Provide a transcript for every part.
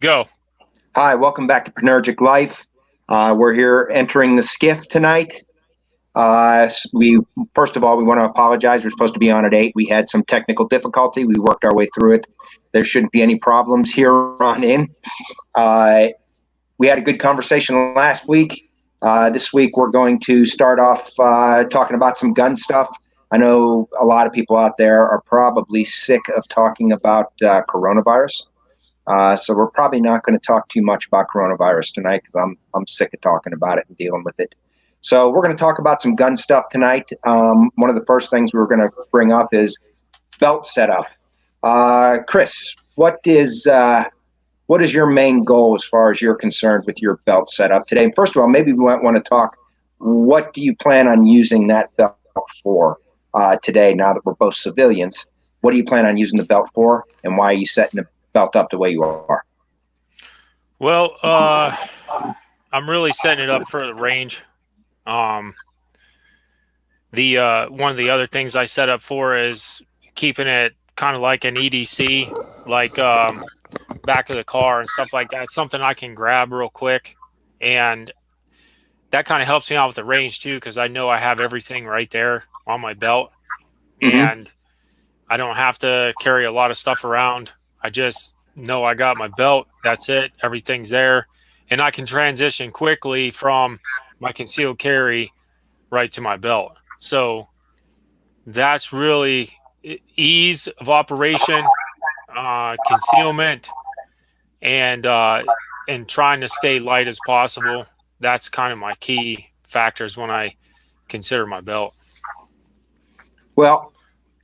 Go. Hi, welcome back to Penergic Life. We're here entering the skiff tonight. We first of all, we want to apologize. We're supposed to be on at 8. We had some technical difficulty. We worked our way through it. There shouldn't be any problems here on in. We had a good conversation last week. This week we're going to start off talking about some gun stuff. I know a lot of people out there are probably sick of talking about coronavirus. So we're probably not going to talk too much about coronavirus tonight because I'm sick of talking about it and dealing with it. So we're going to talk about some gun stuff tonight. One of the first things we were going to bring up is belt setup. Chris, what is your main goal as far as you're concerned with your belt setup today? First of all, maybe we might want to talk. What do you plan on using that belt for today? Now that we're both civilians, what do you plan on using the belt for, and why are you setting the belt up the way you are? Well, I'm really setting it up for the range. The one of the other things I set up for is keeping it kind of like an EDC, like back of the car and stuff like that. Something I can grab real quick, and that kind of helps me out with the range too, because I know I have everything right there on my belt, and I don't have to carry a lot of stuff around. I just know I got my belt. That's it. Everything's there. And I can transition quickly from my concealed carry right to my belt. So that's really ease of operation, concealment, and trying to stay light as possible. That's kind of my key factors when I consider my belt. Well,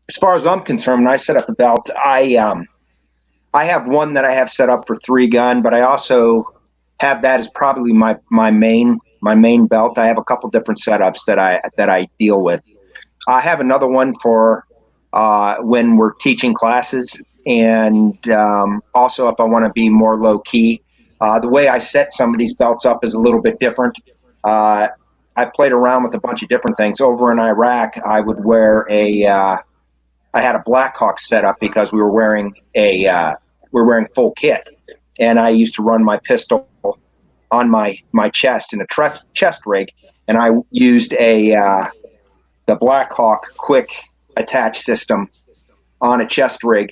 as far as I'm concerned, when I set up a belt, I have one that I have set up for 3-gun, but I also have that as probably my main belt. I have a couple different setups that I deal with. I have another one for when we're teaching classes, and also if I want to be more low key. The way I set some of these belts up is a little bit different. I played around with a bunch of different things. Over in Iraq, I would wear I had a Blackhawk setup because we were wearing full kit, and I used to run my pistol on my chest in a chest rig, and I used the Blackhawk quick attach system on a chest rig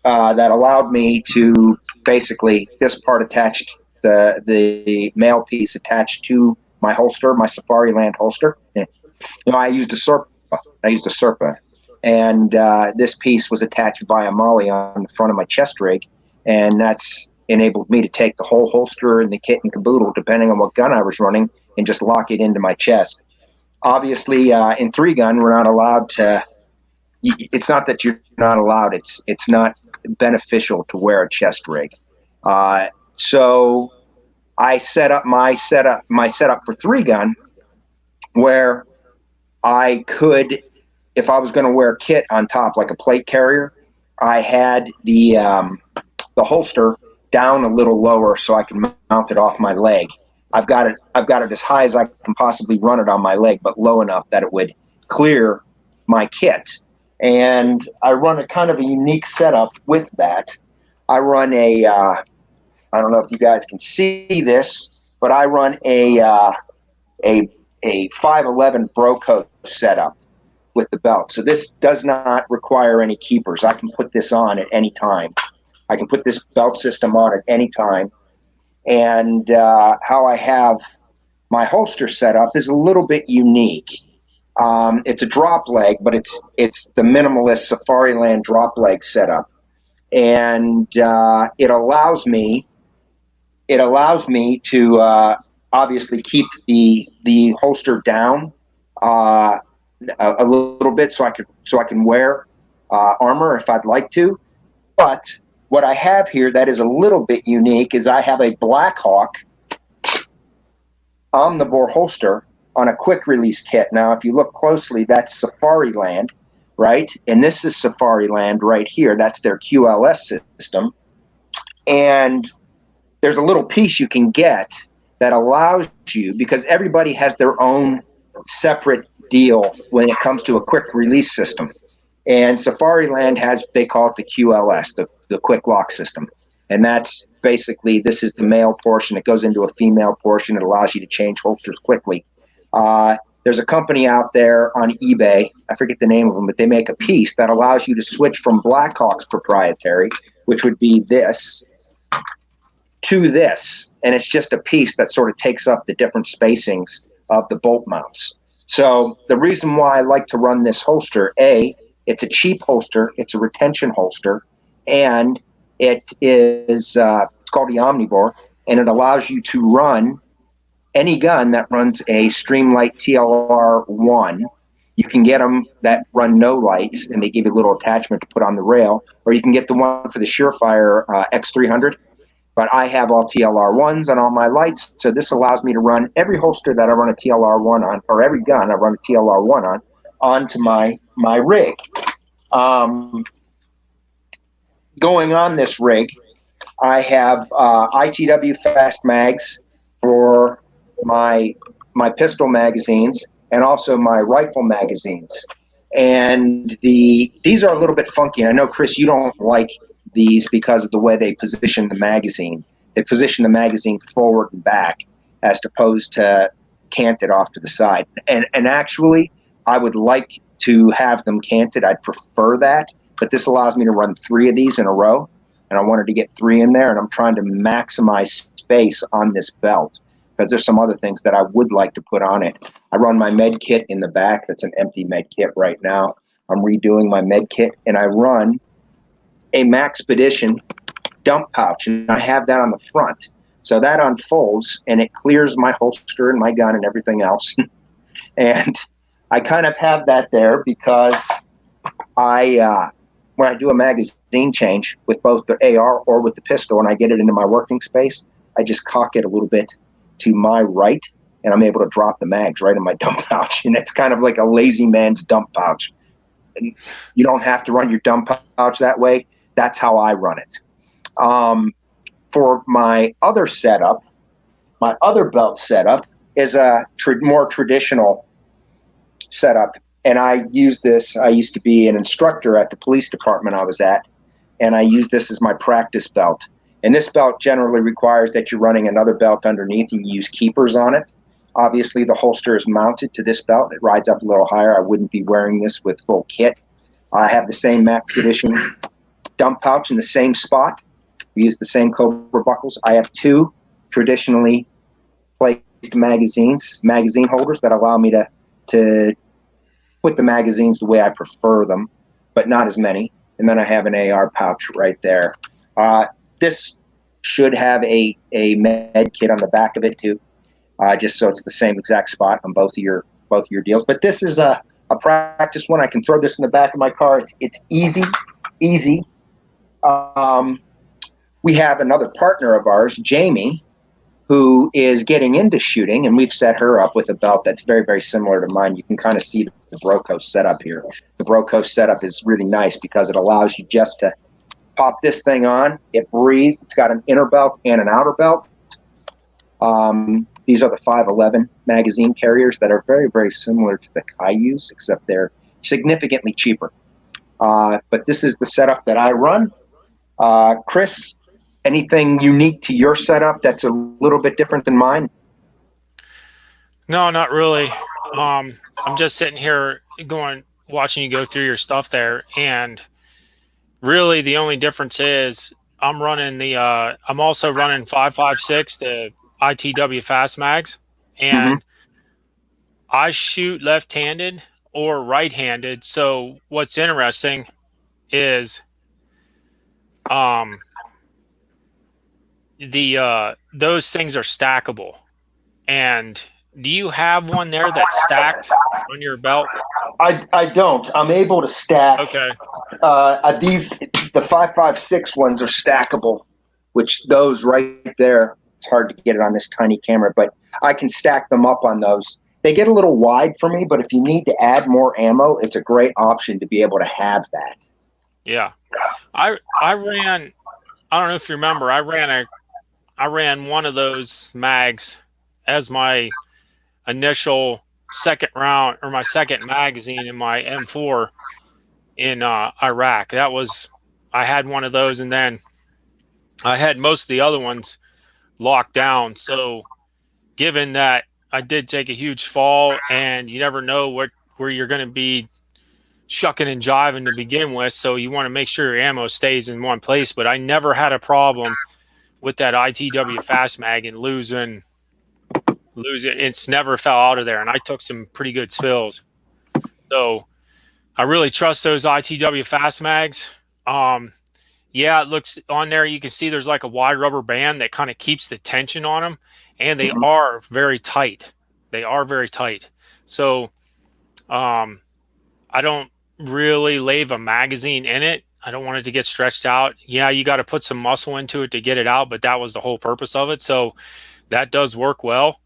that allowed me to basically, this part attached, the male piece attached to my holster, my Safariland holster. I used a Serpa. And this piece was attached via Molly on the front of my chest rig, and that's enabled me to take the whole holster and the kit and caboodle, depending on what gun I was running, and just lock it into my chest. Obviously, in 3-gun, we're not allowed to. It's not that you're not allowed. It's not beneficial to wear a chest rig. So I set up my setup for 3-gun, where I could, if I was going to wear a kit on top, like a plate carrier, I had the holster down a little lower so I can mount it off my leg. I've got it as high as I can possibly run it on my leg, but low enough that it would clear my kit. And I run a kind of a unique setup with that. I run I don't know if you guys can see this, but I run a 511 Broco setup with the belt. So this does not require any keepers. I can put this on at any time. I can put this belt system on at any time. And how I have my holster set up is a little bit unique. It's a drop leg, but it's the minimalist Safariland drop leg setup. And it allows me to obviously keep the holster down a little bit, so I can wear armor if I'd like to. But what I have here that is a little bit unique is I have a Blackhawk omnivore holster on a quick release kit. Now, if you look closely, that's Safariland, right? And this is Safariland right here. That's their QLS system. And there's a little piece you can get that allows you, because everybody has their own separate deal when it comes to a quick release system. And Safariland has, they call it the QLS, the quick lock system. And that's basically this is the male portion. It goes into a female portion. It allows you to change holsters quickly. There's a company out there on eBay, I forget the name of them, but they make a piece that allows you to switch from Blackhawk's proprietary, which would be this, to this. And it's just a piece that sort of takes up the different spacings of the bolt mounts. So the reason why I like to run this holster, it's a cheap holster, it's a retention holster, and it is it's called the Omnivore, and it allows you to run any gun that runs a Streamlight TLR1. You can get them that run no lights, and they give you a little attachment to put on the rail, or you can get the one for the Surefire X300. But I have all TLR1s on all my lights, so this allows me to run every holster that I run a TLR1 on, or every gun I run a TLR1 on, onto my rig. Going on this rig, I have ITW fast mags for my pistol magazines and also my rifle magazines. And these are a little bit funky. I know, Chris, you don't like these because of the way they position the magazine. They position the magazine forward and back as opposed to canted off to the side. And actually, I would like to have them canted. I'd prefer that. But this allows me to run 3 of these in a row. And I wanted to get 3 in there. And I'm trying to maximize space on this belt, because there's some other things that I would like to put on it. I run my med kit in the back. That's an empty med kit right now. I'm redoing my med kit, and I run a Maxpedition dump pouch, and I have that on the front. So that unfolds, and it clears my holster and my gun and everything else. And I kind of have that there because when I do a magazine change with both the AR or with the pistol, and I get it into my working space, I just cock it a little bit to my right, and I'm able to drop the mags right in my dump pouch. And it's kind of like a lazy man's dump pouch. And you don't have to run your dump pouch that way. That's how I run it. For my other setup, my other belt setup is a more traditional setup. And I use this. I used to be an instructor at the police department I was at, and I use this as my practice belt. And this belt generally requires that you're running another belt underneath. You use keepers on it. Obviously, the holster is mounted to this belt. It rides up a little higher. I wouldn't be wearing this with full kit. I have the same Maxpedition dump pouch in the same spot. We use the same Cobra buckles. I have 2 traditionally placed magazine holders that allow me to put the magazines the way I prefer them, but not as many. And then I have an AR pouch right there. This should have a med kit on the back of it too, just so it's the same exact spot on both of your deals. But this is a practice one. I can throw this in the back of my car. It's easy. We have another partner of ours, Jamie, who is getting into shooting, and we've set her up with a belt that's very, very similar to mine. You can kind of see the Broco setup here. The Broco setup is really nice because it allows you just to pop this thing on. It breathes. It's got an inner belt and an outer belt. These are the 511 magazine carriers that are very, very similar to the Cayuse, except they're significantly cheaper. But this is the setup that I run. Chris, anything unique to your setup that's a little bit different than mine? No, not really. I'm just sitting here watching you go through your stuff there, and really the only difference is I'm also running 5.56 to ITW fast mags, and I shoot left-handed or right-handed. So what's interesting is those things are stackable. And do you have one there that's stacked on your belt? I don't. I'm able to stack. Okay. The 5.56 ones are stackable, which those right there, it's hard to get it on this tiny camera, but I can stack them up on those. They get a little wide for me, but if you need to add more ammo, it's a great option to be able to have that. Yeah. I ran, I don't know if you remember, I ran one of those mags as my initial second round, or my second magazine in my M4 in Iraq. I had one of those, and then I had most of the other ones locked down. So given that I did take a huge fall, and you never know where you're going to be shucking and jiving to begin with, so you want to make sure your ammo stays in one place. But I never had a problem with that ITW fast mag and lose it. It's never fell out of there, and I took some pretty good spills. So I really trust those ITW fast mags. Yeah, it looks on there. You can see there's like a wide rubber band that kind of keeps the tension on them, and they Mhm. are very tight. They are very tight. So I don't really leave a magazine in it. I don't want it to get stretched out. Yeah, you got to put some muscle into it to get it out, but that was the whole purpose of it. So that does work well.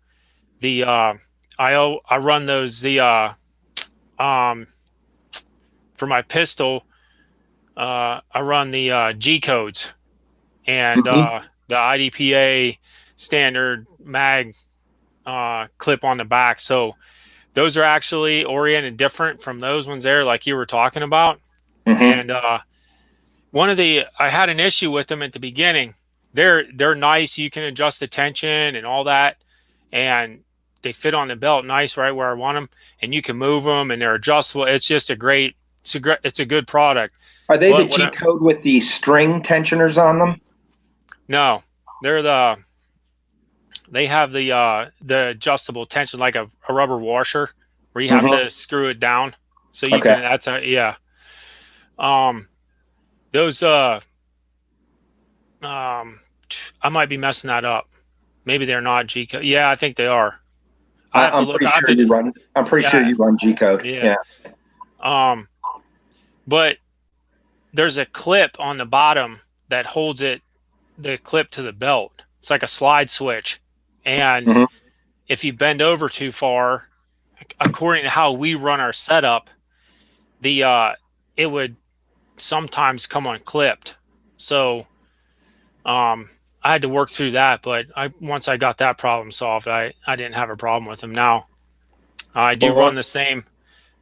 The I run those um for my pistol. I run the G codes and Mhm. the IDPA standard mag clip on the back. So those are actually oriented different from those ones there, like you were talking about. Mhm. And I had an issue with them at the beginning. They're nice. You can adjust the tension and all that, and they fit on the belt nice right where I want them. And you can move them, and they're adjustable. It's just it's a good product. Are they the But what G code with the string tensioners on them? no, they're they have the adjustable tension like a rubber washer where you have Mhm. to screw it down so you Okay. can. That's a yeah. Um, those um, I might be messing that up. Maybe they're not G code. Yeah, I think they are. I have to I'm look. pretty I have sure to. you run. I'm pretty sure Yeah, you run G code. yeah. Yeah. Um, but there's a clip on the bottom that holds the clip to the belt. It's like a slide switch, and Mhm. if you bend over too far, according to how we run our setup, the it would sometimes come unclipped. So I had to work through that, but I once I got that problem solved, I didn't have a problem with them now. I do Well, run the same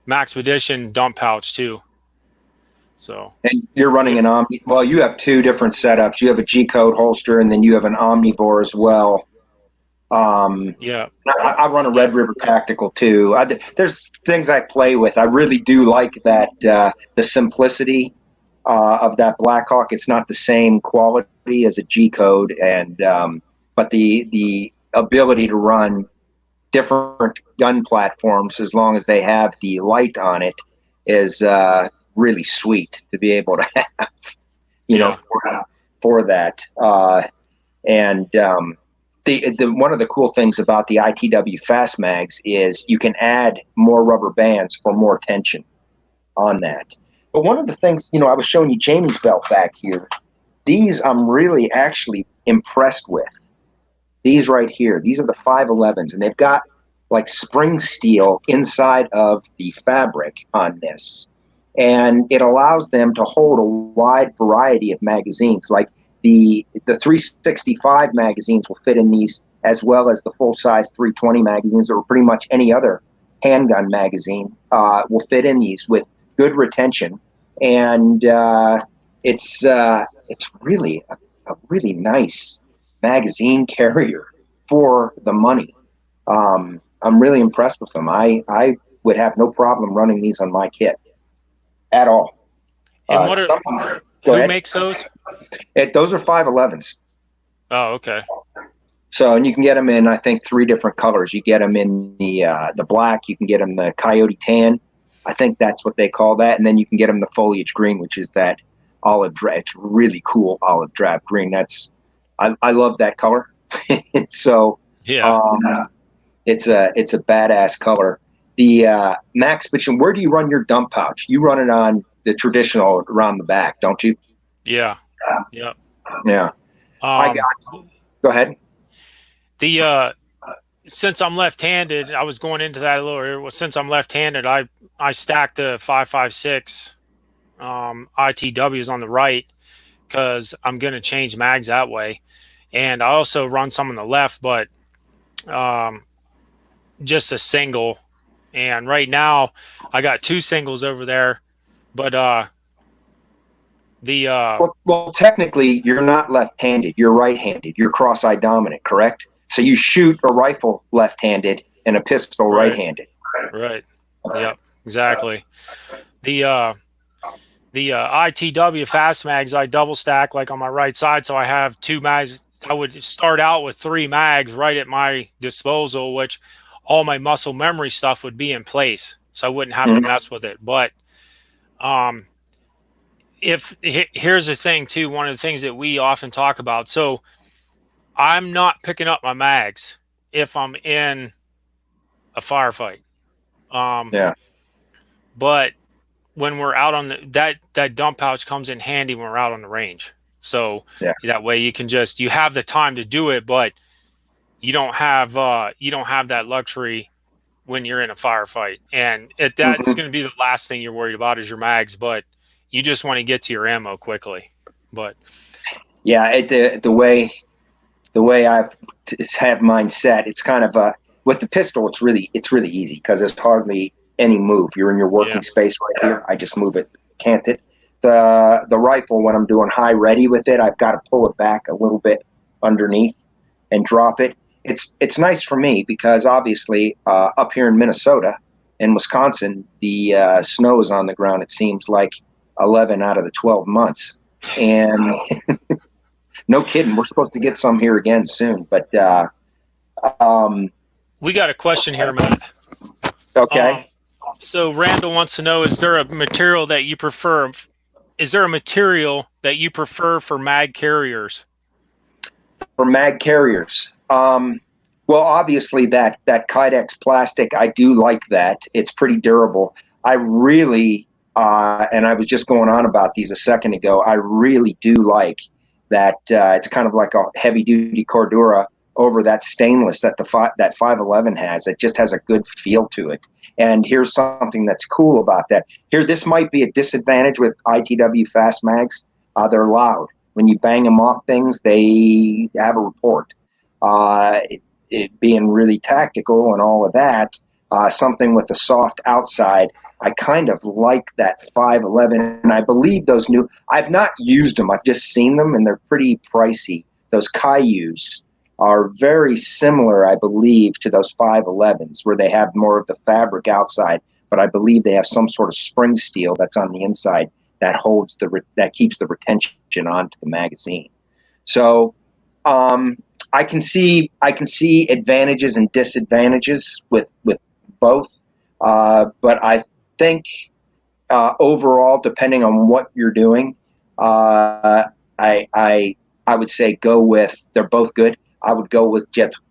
Maxpedition dump pouch too. So and you're running yeah, an Omni. Well, you have two different setups. You have a G code holster, and then you have an Omnivore as well. Um, yeah, I run a yeah, Red River Tactical too. There's things I play with. I really do like that the simplicity of that Blackhawk. It's not the same quality as a G code, and but the ability to run different gun platforms as long as they have the light on it is really sweet to be able to have, you know, yeah, for that. And the one of the cool things about the ITW Fast Mags is you can add more rubber bands for more tension on that. But one of the things, I was showing you Jamie's belt back here. These I'm really actually impressed with. These right here, these are the 511s, and they've got like spring steel inside of the fabric on this. And it allows them to hold a wide variety of magazines. Like the 365 magazines will fit in these as well as the full size 320 magazines, or pretty much any other handgun magazine will fit in these with good retention. And it's really a really nice magazine carrier for the money. I'm really impressed with them. I would have no problem running these on my kit at all. and what are Some, go who ahead. makes those? Those are 511s. Oh, okay, So, and you can get them in, I think, three different colors. You get them in the black. You can get them the coyote tan. I think that's what they call that. And then you can get them the foliage green, which is that olive. It's really cool olive drab green. I love that color. So, yeah. um, it's a badass color. The Max Bitchin, where do you run your dump pouch? You run it on the traditional around the back, don't you? Yeah. Yeah. Yeah. I got. Um, Go ahead. the since I'm left-handed, I was going into that a little earlier. Well, since I'm left-handed, I stacked the 5.56 ITWs on the right because I'm going to change mags that way, and I also run some on the left, but um, just a single. And right now, I got two singles over there, but The Well, technically, you're not left-handed. You're right-handed. You're cross-eye dominant, correct? So you shoot a rifle left-handed and a pistol right, right-handed. right, yep, exactly. The ITW fast mags I double stack like on my right side, so I have two mags. I would start out with three mags right at my disposal, which all my muscle memory stuff would be in place, so I wouldn't have to Mhm. mess with it. But um, if here's the thing too, one of the things that we often talk about. So I'm not picking up my mags if I'm in a firefight. Um, Yeah. but when we're out on that dump pouch comes in handy when we're out on the range. So Yeah. that way you have the time to do it, but you don't have that luxury when you're in a firefight. And that's Hmm. going to be the last thing you're worried about is your mags, but you just want to get to your ammo quickly. But Yeah. The way I've have mine set, it's kind of with the pistol. It's really easy because there's hardly any move. You're in your yeah, working space right here. I just move it, can't it? The rifle, when I'm doing high ready with it, I've got to pull it back a little bit underneath and drop it. It's nice for me because obviously up here in Minnesota and Wisconsin, the snow is on the ground. It seems like 11 out of the 12 months, and no kidding. We're supposed to get some here again soon, but um, we got a question here, Matt. okay. Um, so Randall wants to know: Is there a material that you prefer for mag carriers? For mag carriers, well, obviously that Kydex plastic, I do like that. It's pretty durable. I really, and I was just going on about these a second ago. I really do like that. It's kind of like a heavy duty Cordura over that stainless that that 511 has. It just has a good feel to it. And here's something that's cool about that. Here, this might be a disadvantage with ITW fast mags. They're loud. When you bang them off things, they have a report. It being really tactical and all of that, something with a soft outside. I kind of like that 511, and I believe those new. I've not used them. I've just seen them, and they're pretty pricey. Those Cayus are very similar, I believe, to those 511s, where they have more of the fabric outside, but I believe they have some sort of spring steel that's on the inside that holds that keeps the retention onto the magazine. So I can see advantages and disadvantages with both, but I think overall, depending on what you're doing, I would say go with they're both good. I would go with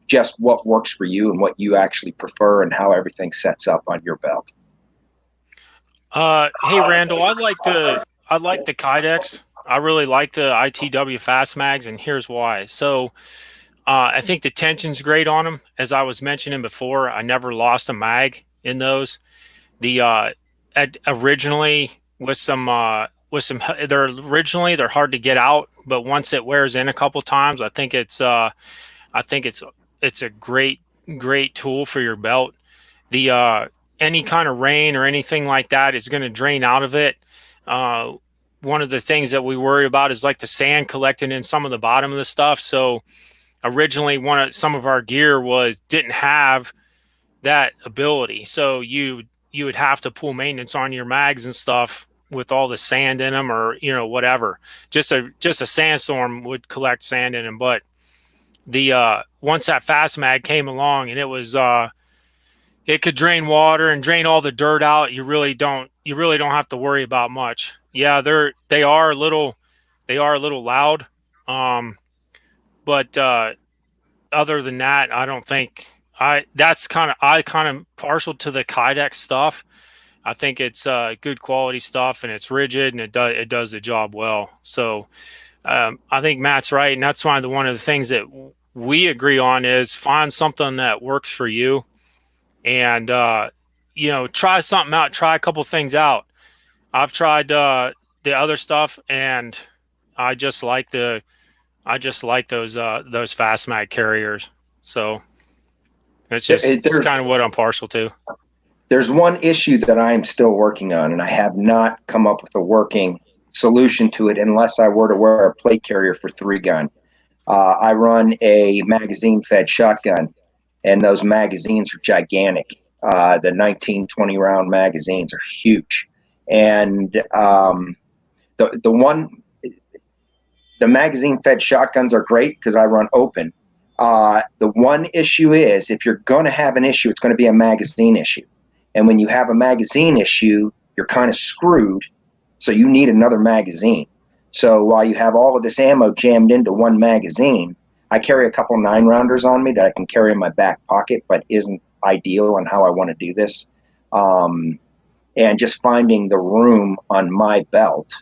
just what works for you and what you actually prefer and how everything sets up on your belt. Hey Randall, I like the Kydex. I really like the ITW fast mags, and here's why. So I think the tension's great on them. As I was mentioning before, I never lost a mag in those. The originally they're hard to get out, but once it wears in a couple times, I think it's a great tool for your belt. The any kind of rain or anything like that is going to drain out of it. Uh, One of the things that we worry about is like the sand collecting in some of the bottom of the stuff. So originally, some of our gear didn't have that ability. So you would have to pull maintenance on your mags and stuff with all the sand in them, or whatever. Just a sandstorm would collect sand in them. But the once that fast mag came along and it could drain water and drain all the dirt out. You really don't have to worry about much. Yeah, they are a little loud. Um, but other than that, I don't think I kind of partial to the Kydex stuff. I think it's good quality stuff and it's rigid and it does the job well. So I think Matt's right, and that's why one of the things that we agree on is find something that works for you, and try something out, try a couple things out. I've tried the other stuff, and I just like those fast mag carriers. So it's There's kind of what I'm partial to. there's one issue that I am still working on, and I have not come up with a working solution to it unless I were to wear a plate carrier for 3-gun. I run a magazine-fed shotgun, and those magazines are gigantic. The 19, 20-round magazines are huge, and the magazine-fed shotguns are great because I run open. The one issue is if you're going to have an issue, it's going to be a magazine issue, and when you have a magazine issue, you're kind of screwed. So you need another magazine. So while you have all of this ammo jammed into one magazine, I carry a couple 9-rounders on me that I can carry in my back pocket, but isn't ideal on how I want to do this. And just finding the room on my belt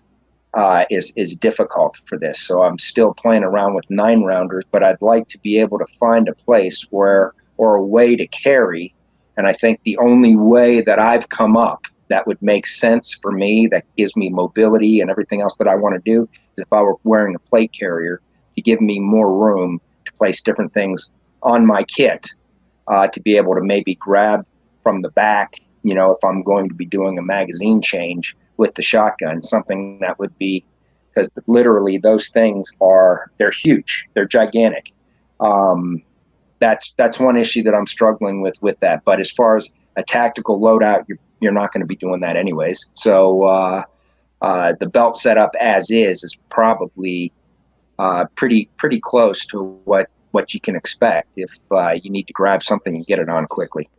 is difficult for this. So I'm still playing around with 9-rounders, but I'd like to be able to find a place where, or a way to carry. And I think the only way that I've come up that would make sense for me, that gives me mobility and everything else that I want to do, is if I were wearing a plate carrier to give me more room to place different things on my kit, to be able to maybe grab from the back, if I'm going to be doing a magazine change with the shotgun, something that would be, because literally those things they're huge, they're gigantic. That's one issue that I'm struggling with that. But as far as a tactical loadout, you're not going to be doing that anyways. So the belt setup as is probably pretty close to what you can expect if you need to grab something and get it on quickly.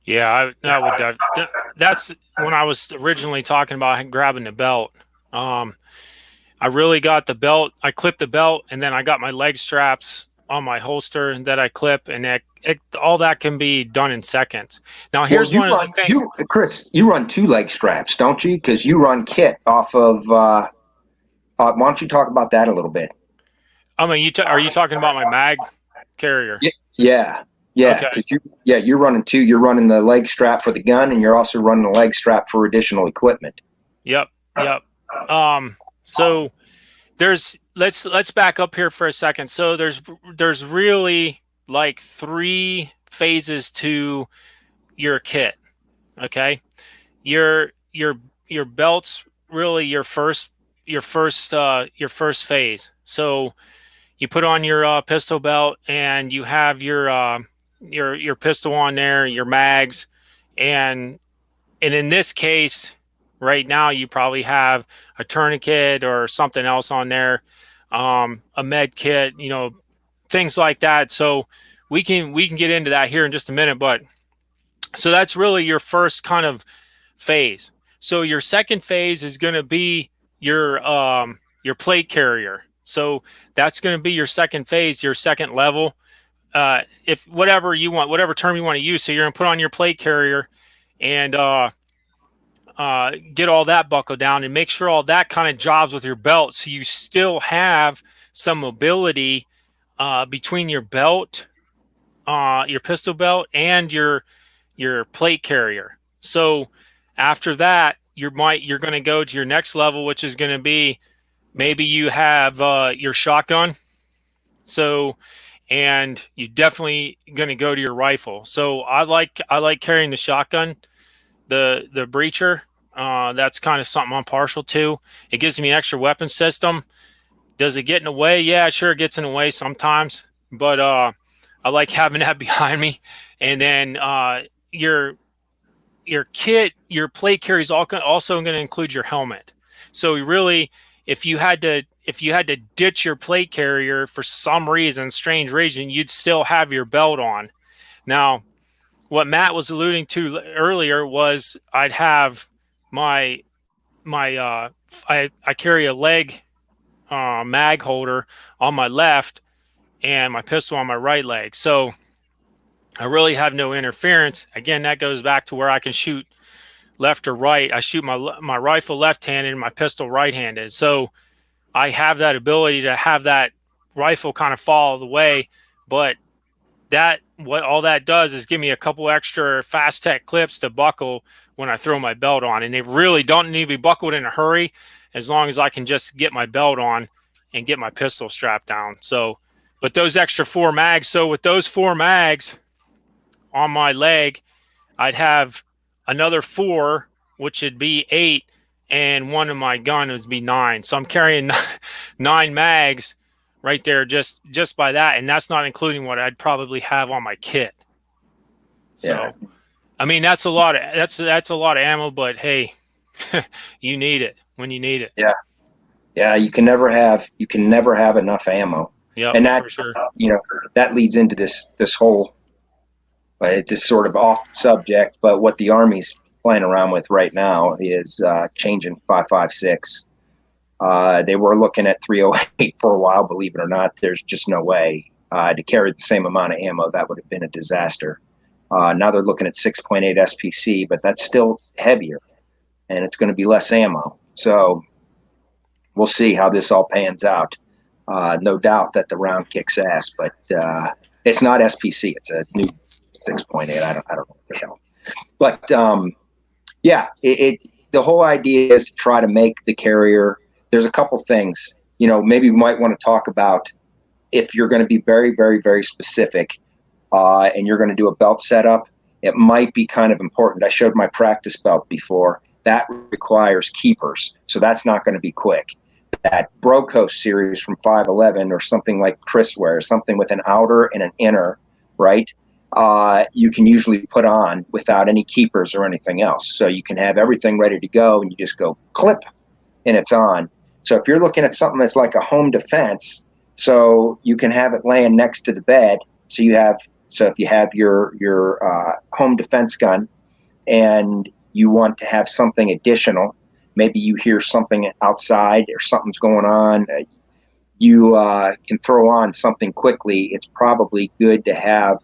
Yeah, that's when I was originally talking about grabbing the belt. I really got the belt. I clipped the belt, and then I got my leg straps on my holster that I clip, and all that can be done in seconds. Now, here's one of the things. Chris, you run 2 leg straps, don't you? Because you run kit off of. Why don't you talk about that a little bit? I mean, are you talking about my mag carrier? Yeah. Okay. Because you're running 2. You're running the leg strap for the gun, and you're also running the leg strap for additional equipment. Yep. So let's back up here for a second. So there's really like 3 phases to your kit. Okay, your belt's really your first phase. So you put on your pistol belt, and you have your pistol on there, your mags, and in this case, right now you probably have a tourniquet or something else on there, a med kit, things like that. So we can get into that here in just a minute, but so that's really your first kind of phase. So your second phase is going to be your plate carrier. So that's going to be your second phase, your second level. If whatever you want, whatever term you want to use. So you're going to put on your plate carrier and get all that buckled down and make sure all that kind of jobs with your belt. So you still have some mobility between your belt, your pistol belt, and your plate carrier. So after that, you're going to go to your next level, which is going to be maybe you have your shotgun. So, and you definitely going to go to your rifle. So I like carrying the shotgun, the breacher. That's kind of something I'm partial to. It gives me an extra weapon system. Does it get in the way? Yeah, sure, it gets in the way sometimes. But I like having that behind me. And then your kit, your plate carry is also going to include your helmet. So really, if you had to ditch your plate carrier for some reason, strange reason, you'd still have your belt on. Now, what Matt was alluding to earlier was I'd have I carry a leg mag holder on my left and my pistol on my right leg. So I really have no interference. Again, that goes back to where I can shoot left or right. I shoot my rifle left-handed and my pistol right-handed. So I have that ability to have that rifle kind of fall the way, but what all that does is give me a couple extra fast tech clips to buckle when I throw my belt on. And they really don't need to be buckled in a hurry, as long as I can just get my belt on and get my pistol strapped down. So, but those extra 4 mags, so with those 4 mags on my leg, I'd have another 4, which would be 8. and one of my gun would be 9. So I'm carrying 9 mags right there just by that, and that's not including what I'd probably have on my kit. Yeah. So I mean that's a lot of that's a lot of ammo, but hey, you need it when you need it. Yeah. Yeah. You can never have enough ammo. Yep, And that, for sure. that leads into this whole, this sort of off subject, but what the Army's playing around with right now is changing 5.56. They were looking at 308 for a while, believe it or not. There's just no way to carry the same amount of ammo. That would have been a disaster. Now they're looking at 6.8 SPC, but that's still heavier, and it's going to be less ammo. So we'll see how this all pans out. No doubt that the round kicks ass, but it's not SPC. It's a new 6.8. I don't know what the hell. But yeah, the whole idea is to try to make the carrier. There's a couple things, maybe we might want to talk about if you're going to be very, very, very specific and you're going to do a belt setup. It might be kind of important. I showed my practice belt before. That requires keepers, so that's not going to be quick. That Broco series from 511 or something like Chris wears, something with an outer and an inner, right? You can usually put on without any keepers or anything else. So you can have everything ready to go and you just go clip and it's on. So if you're looking at something that's like a home defense, so you can have it laying next to the bed. So if you have your home defense gun and you want to have something additional, maybe you hear something outside or something's going on, you can throw on something quickly. It's probably good to have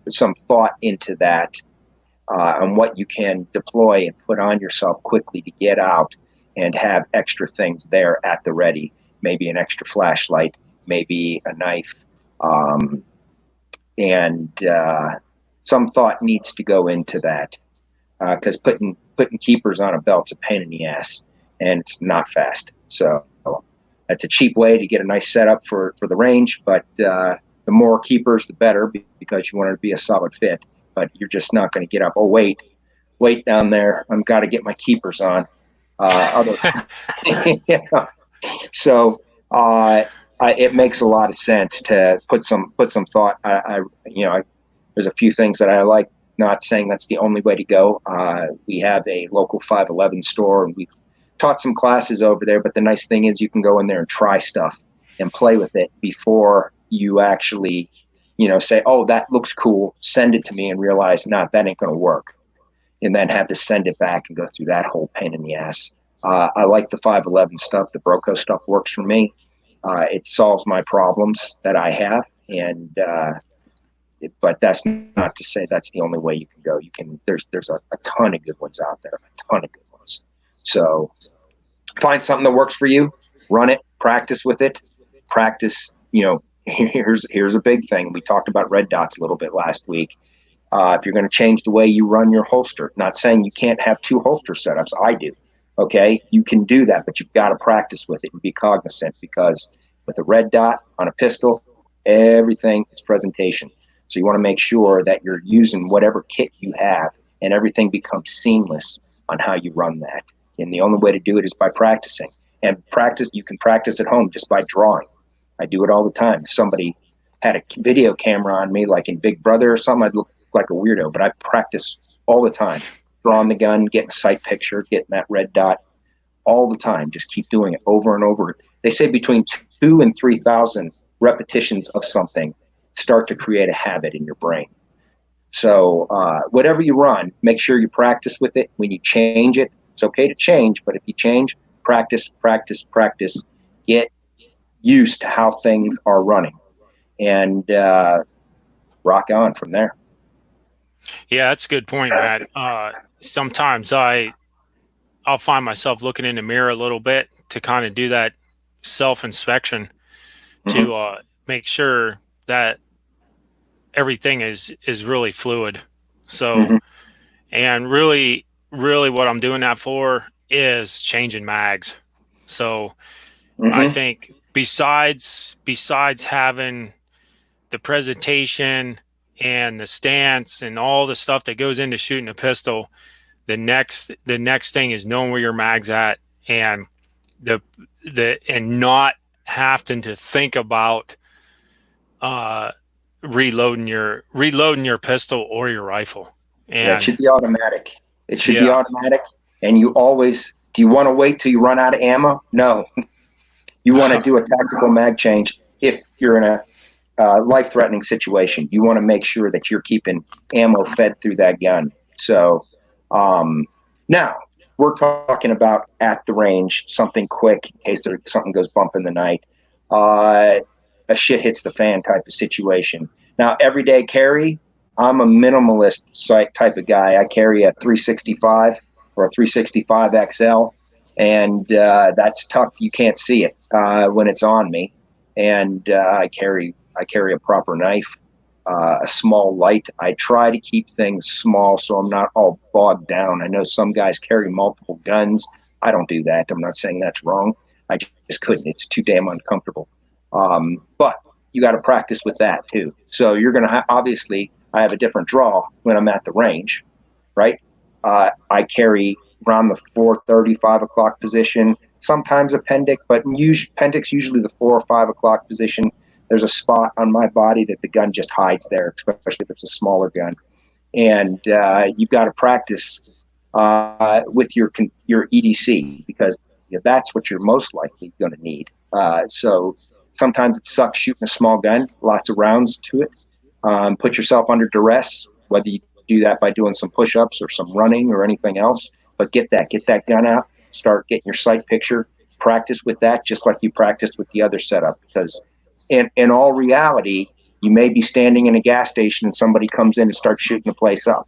some thought into that on what you can deploy and put on yourself quickly to get out and have extra things there at the ready. Maybe an extra flashlight, maybe a knife, and some thought needs to go into that because putting keepers on a belt's a pain in the ass and it's not fast. So that's a cheap way to get a nice setup for the range, but the more keepers, the better, because you want it to be a solid fit. But you're just not going to get up. Oh, wait down there. I've got to get my keepers on. Yeah. So it makes a lot of sense to put some thought. There's a few things that I like. Not saying that's the only way to go. We have a local 511 store, and we've taught some classes over there. But the nice thing is you can go in there and try stuff and play with it before you actually, say, oh, that looks cool, send it to me, and realize, that ain't going to work. And then have to send it back and go through that whole pain in the ass. I like the 511 stuff. The Broco stuff works for me. It solves my problems that I have. And, but that's not to say that's the only way you can go. There's a ton of good ones out there, a ton of good ones. So find something that works for you, run it, practice with it, practice. Here's a big thing. We talked about red dots a little bit last week. If you're going to change the way you run your holster, not saying you can't have 2 holster setups. I do. Okay, you can do that, but you've got to practice with it and be cognizant, because with a red dot on a pistol, everything is presentation. So you want to make sure that you're using whatever kit you have and everything becomes seamless on how you run that. And the only way to do it is by practicing. And you can practice at home just by drawing. I do it all the time. If somebody had a video camera on me, like in Big Brother or something, I'd look like a weirdo, but I practice all the time. Drawing the gun, getting a sight picture, getting that red dot all the time. Just keep doing it over and over. They say between 2,000 and 3,000 repetitions of something start to create a habit in your brain. So whatever you run, make sure you practice with it. When you change it, it's okay to change, but if you change, practice, practice, practice. Get used to how things are running, and rock on from there. Yeah, that's a good point, Matt. Sometimes I'll find myself looking in the mirror a little bit to kind of do that self-inspection to make sure that everything is really fluid. So, and really what I'm doing that for is changing mags. So I think besides having the presentation and the stance and all the stuff that goes into shooting a pistol, the next thing is knowing where your mag's at, and and not having to think about uh, reloading your pistol or your rifle. Yeah, it And should be automatic. It should be yeah, automatic. And you always, do you want to wait till you run out of ammo? No. You want to do a tactical mag change if you're in a life-threatening situation. You want to make sure that you're keeping ammo fed through that gun. So now we're talking about at the range, something quick in case something goes bump in the night. A shit hits the fan type of situation. Now, everyday carry, I'm a minimalist type of guy. I carry a 365 or a 365 XL, and that's tucked. You can't see it when it's on me. And I carry a proper knife, a small light. I try to keep things small so I'm not all bogged down. I know some guys carry multiple guns. I don't do that. I'm not saying that's wrong. I just couldn't. It's too damn uncomfortable. But you got to practice with that too. So you're going to obviously, I have a different draw when I'm at the range, right? I carry around the 4:30, 5 o'clock position, sometimes appendix, but appendix usually the 4 or 5 o'clock position. There's a spot on my body that the gun just hides there, especially if it's a smaller gun. And you've got to practice with your EDC because that's what you're most likely going to need. So sometimes it sucks shooting a small gun, lots of rounds to it. Put yourself under duress, whether you do that by doing some push-ups or some running or anything else. But get that gun out, start getting your sight picture, practice with that just like you practice with the other setup. Because in all reality, you may be standing in a gas station and somebody comes in and starts shooting the place up,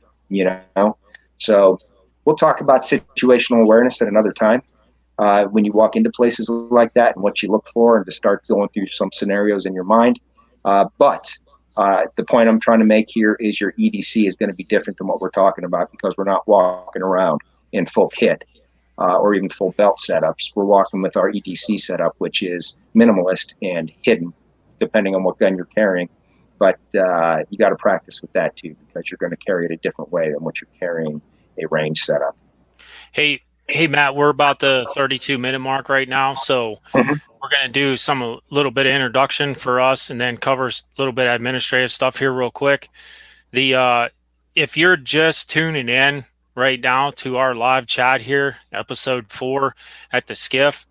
So we'll talk about situational awareness at another time. When you walk into places like that and what you look for, and to start going through some scenarios in your mind. But the point I'm trying to make here is your EDC is going to be different than what we're talking about because we're not walking around in full kit or even full belt setups. We're walking with our EDC setup, which is minimalist and hidden, depending on what gun you're carrying. But you got to practice with that too because you're going to carry it a different way than what you're carrying a range setup. Hey, Matt, we're about the 32-minute mark right now, so Mhm. we're going to do a little bit of introduction for us, and then cover a little bit of administrative stuff here real quick. If you're just tuning in right now to our live chat here, episode 4 at the Skiff,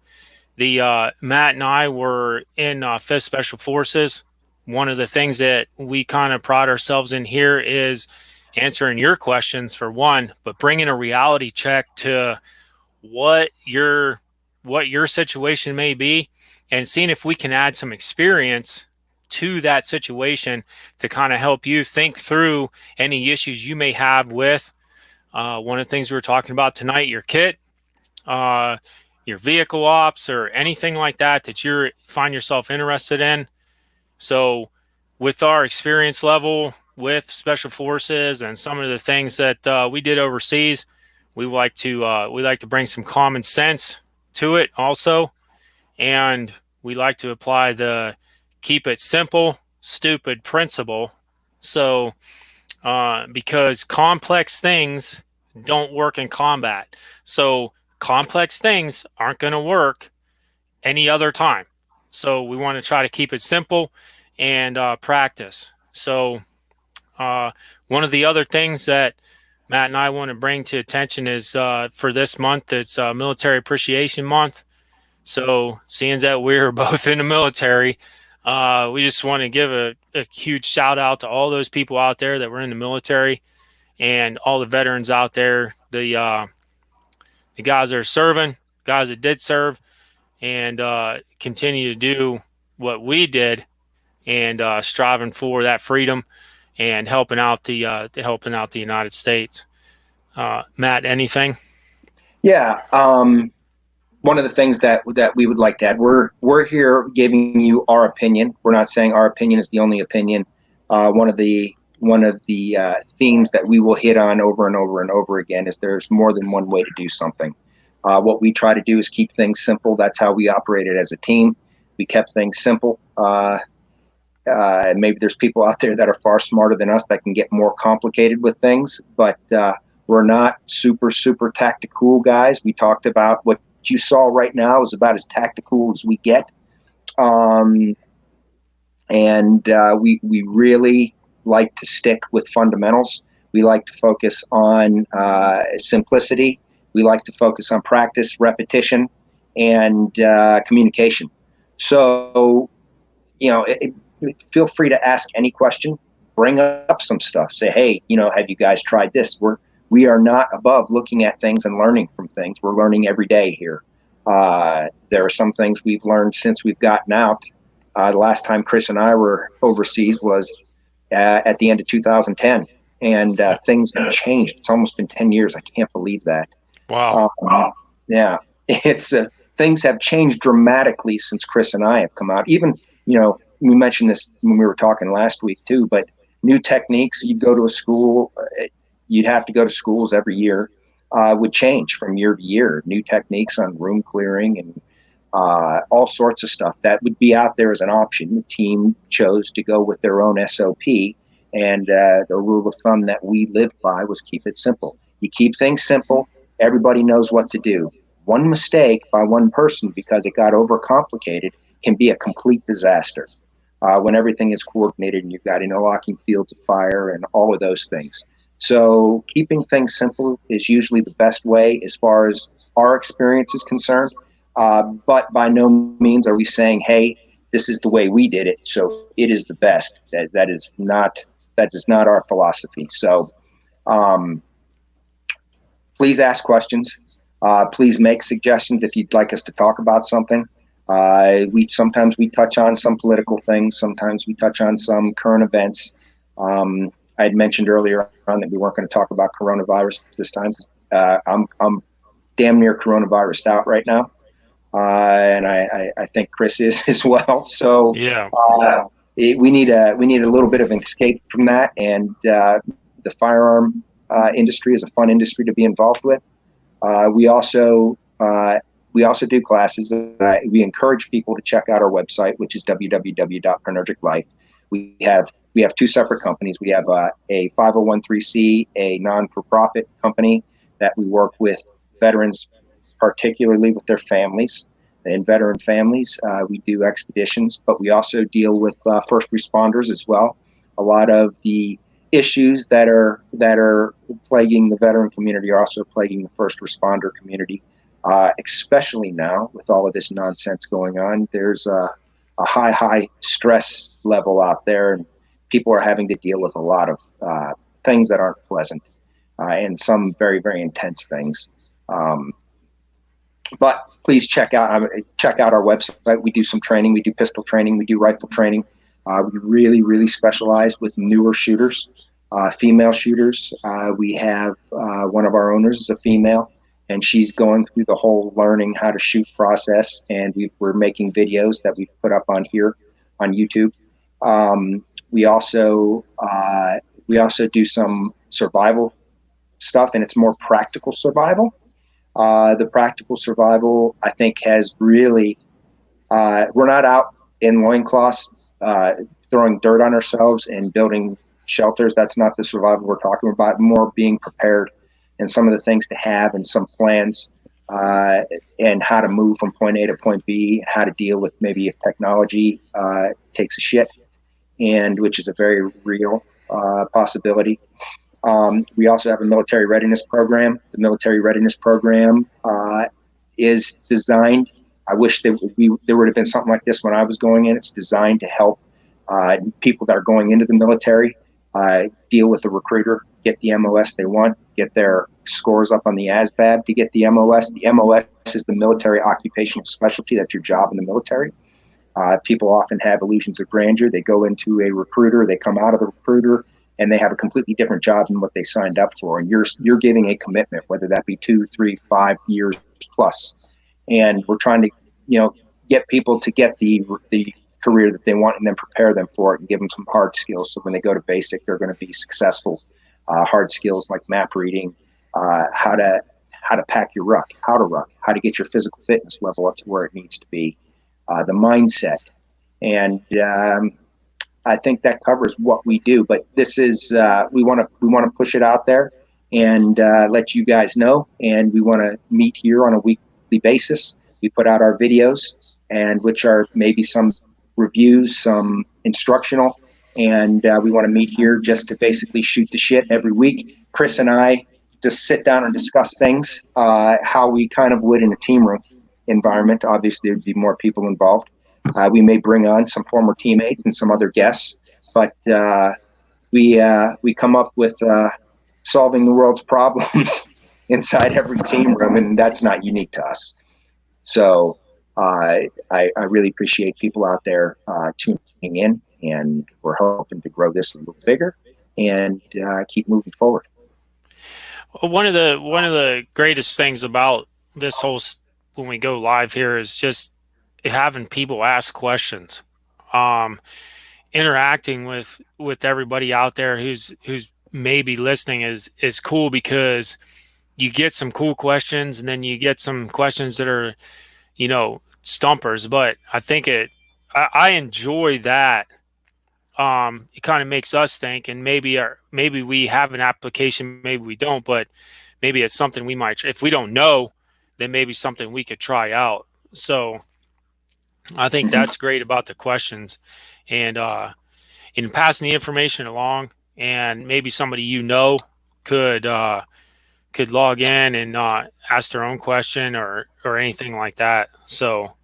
Matt and I were in 5th Special Forces. One of the things that we kind of pride ourselves in here is answering your questions for one, but bringing a reality check to what your situation may be, and seeing if we can add some experience to that situation to kind of help you think through any issues you may have with one of the things we were talking about tonight, your kit, uh, your vehicle ops, or anything like that you find yourself interested in. So with our experience level with special forces and some of the things that we did overseas, we like to bring some common sense to it also, and we like to apply the keep it simple, stupid principle. So because complex things don't work in combat, so complex things aren't going to work any other time. So we want to try to keep it simple and practice. So one of the other things that Matt and I want to bring to attention is for this month, it's Military Appreciation Month. So seeing that we're both in the military, we just want to give a huge shout out to all those people out there that were in the military and all the veterans out there, the guys that are serving, guys that did serve, and continue to do what we did, and striving for that freedom and helping out the United States. Matt, anything? Yeah. One of the things that we would like to add, we're here giving you our opinion. We're not saying our opinion is the only opinion. One of the themes that we will hit on over and over and over again is there's more than one way to do something. What we try to do is keep things simple. That's how we operated as a team. We kept things simple. Maybe there's people out there that are far smarter than us that can get more complicated with things, but We're not super tactical guys. We talked about what you saw right now is about as tactical as we get. Um, and we really like to stick with fundamentals. We like to focus on simplicity. We like to focus on practice, repetition, and communication. So, feel free to ask any question. Bring up some stuff. Say, hey, have you guys tried this? We are not above looking at things and learning from things. We're learning every day here. There are some things we've learned since we've gotten out. The last time Chris and I were overseas was at the end of 2010, and things have changed. It's almost been 10 years. I can't believe that. Wow. Yeah, it's things have changed dramatically since Chris and I have come out. Even, we mentioned this when we were talking last week too, but new techniques. You'd go to a school, you'd have to go to schools every year, would change from year to year. New techniques on room clearing and all sorts of stuff that would be out there as an option. The team chose to go with their own SOP, and the rule of thumb that we lived by was keep it simple. You keep things simple, everybody knows what to do. One mistake by one person because it got overcomplicated can be a complete disaster. When everything is coordinated and you've got interlocking fields of fire and all of those things. So keeping things simple is usually the best way as far as our experience is concerned. But by no means are we saying, hey, this is the way we did it, so it is the best. That is not our philosophy. So please ask questions. Please make suggestions if you'd like us to talk about something. Sometimes we touch on some political things. Sometimes we touch on some current events. I had mentioned earlier on that we weren't going to talk about coronavirus this time. I'm damn near coronavirus out right now, and I think Chris is as well. So Yeah. we need a little bit of an escape from that, and the firearm industry is a fun industry to be involved with. We also do classes. We encourage people to check out our website, which is www.prenergic.life. We have two separate companies. We have a 501(c), a non-for-profit company that we work with veterans, particularly with their families. In veteran families, we do expeditions, but we also deal with first responders as well. A lot of the issues that are plaguing the veteran community are also plaguing the first responder community, especially now with all of this nonsense going on. There's a high stress level out there, and people are having to deal with a lot of things that aren't pleasant, and some very intense things. But please check out our website. We do some training. We do pistol training. We do rifle training. We really specialize with newer shooters, female shooters. We have one of our owners is a female, and she's going through the whole learning how to shoot process. And we're making videos that we put up on here on YouTube. We also do some survival stuff, and it's more practical survival. The practical survival, I think, has really, we're not out in loincloths throwing dirt on ourselves and building shelters. That's not the survival we're talking about. More being prepared and some of the things to have and some plans, and how to move from point A to point B, how to deal with maybe if technology takes a shit, and which is a very real possibility. We also have a military readiness program. The military readiness program is designed. I wish there would have been something like this when I was going in. It's designed to help people that are going into the military deal with the recruiter, get the MOS they want, get their scores up on the ASVAB to get the MOS. The MOS is the military occupational specialty. That's your job in the military. People often have illusions of grandeur. They go into a recruiter, they come out of the recruiter, and they have a completely different job than what they signed up for. And you're giving a commitment, whether that be 2, 3, 5 years plus. And we're trying to, get people to get the career that they want and then prepare them for it and give them some hard skills. So when they go to basic, they're going to be successful. Hard skills like map reading, how to pack your ruck, how to get your physical fitness level up to where it needs to be, the mindset. And I think that covers what we do. But this is we want to push it out there, and let you guys know. And we want to meet here on a weekly basis. We put out our videos, and which are maybe some reviews, some instructional, and we want to meet here just to basically shoot the shit every week. Chris and I just sit down and discuss things, how we kind of would in a team room environment. Obviously, there'd be more people involved. We may bring on some former teammates and some other guests, but we come up with solving the world's problems inside every team room, and that's not unique to us. So I really appreciate people out there tuning in, and we're hoping to grow this a little bigger and keep moving forward. One of the greatest things about this whole when we go live here is just having people ask questions, interacting with everybody out there who's maybe listening is cool, because you get some cool questions, and then you get some questions that are, stumpers. But I think I enjoy that. It kind of makes us think, and maybe we have an application, maybe we don't, but maybe it's something we might, if we don't know, then maybe something we could try out. So I think Mm-hmm. that's great about the questions, and in passing the information along, and maybe somebody could log in and ask their own question or anything like that. So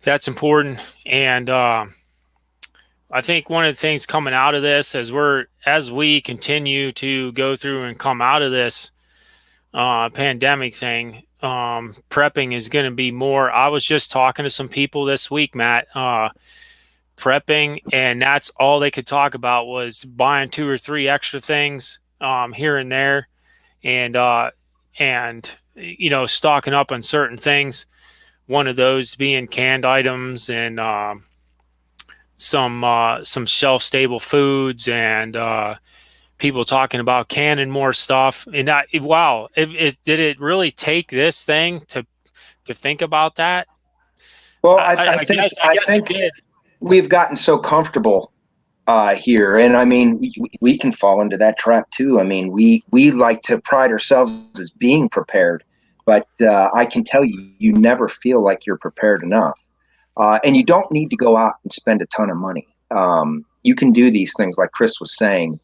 that's important. And I think one of the things coming out of this, as we continue to go through and come out of this pandemic thing, prepping is going to be more. I was just talking to some people this week, Matt, prepping, and that's all they could talk about was buying 2 or 3 extra things here and there, and stocking up on certain things. One of those being canned items, and some shelf stable foods, and people talking about canning more stuff. And wow, did it really take this thing to think about that? Well, I guess I it think did. we've gotten so comfortable here, and I mean, we can fall into that trap too. I mean, we like to pride ourselves as being prepared, but I can tell you, you never feel like you're prepared enough. And you don't need to go out and spend a ton of money. You can do these things like Chris was saying,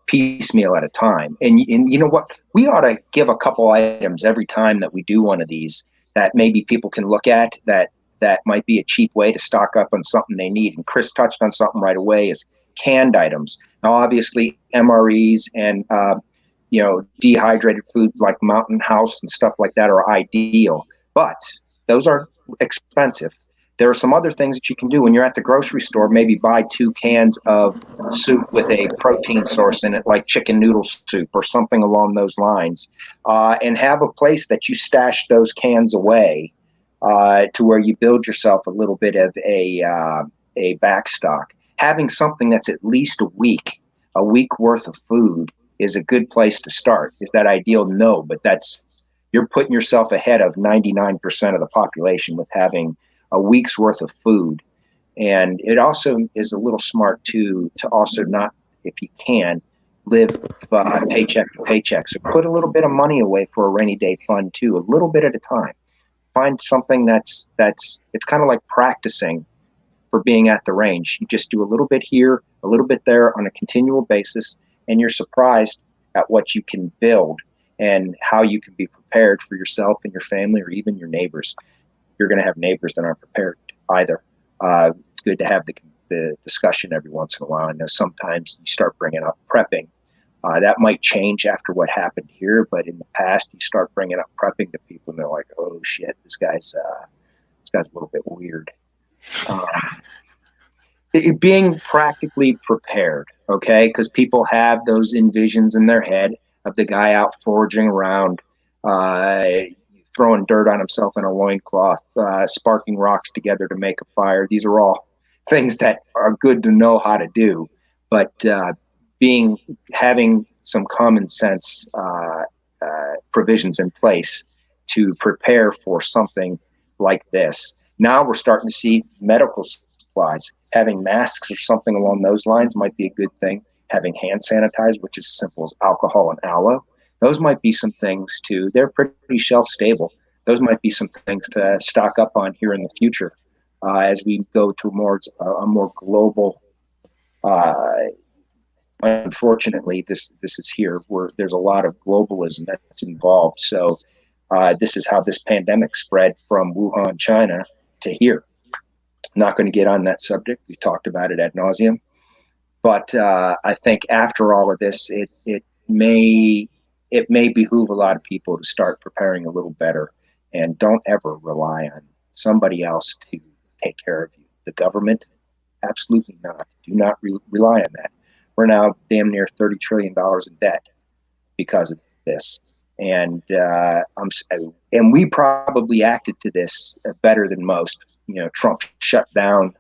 piecemeal at a time. And you know what? We ought to give a couple items every time that we do one of these that maybe people can look at that might be a cheap way to stock up on something they need. And Chris touched on something right away: is canned items. Now, obviously, MREs and dehydrated foods like Mountain House and stuff like that are ideal, but those are expensive. There are some other things that you can do when you're at the grocery store. Maybe buy 2 cans of soup with a protein source in it, like chicken noodle soup or something along those lines, and have a place that you stash those cans away, to where you build yourself a little bit of a backstock. Having something that's at least a week worth of food is a good place to start. Is that ideal? No, but you're putting yourself ahead of 99% of the population with having a week's worth of food. And it also is a little smart to also not, if you can, live paycheck to paycheck. So put a little bit of money away for a rainy day fund too, a little bit at a time. Find something it's kind of like practicing for being at the range. You just do a little bit here, a little bit there on a continual basis, and you're surprised at what you can build and how you can be prepared for yourself and your family, or even your neighbors. You're going to have neighbors that aren't prepared either. It's good to have the discussion every once in a while. I know sometimes you start bringing up prepping. That might change after what happened here, but in the past, you start bringing up prepping to people, and they're like, "Oh shit, this guy's a little bit weird." Being practically prepared, okay? Because people have those envisions in their head of the guy out foraging around, throwing dirt on himself in a loincloth, sparking rocks together to make a fire. These are all things that are good to know how to do, but having some common sense provisions in place to prepare for something like this. Now we're starting to see medical supplies. Having masks or something along those lines might be a good thing. having hand sanitizer, which is as simple as alcohol and aloe. Those might be some things too. They're pretty shelf stable. Those might be some things to stock up on here in the future as we go to a more global. Uh, Unfortunately, this is here where there's a lot of globalism that's involved. So this is how this pandemic spread from Wuhan, China, to here. Not going to get on that subject. We talked about it ad nauseum. But I think after all of this, may it may behoove a lot of people to start preparing a little better, and don't ever rely on somebody else to take care of you. The government, absolutely not. Do not rely on that. We're now damn near $30 trillion in debt because of this, and and we probably acted to this better than most. You know, Trump shut down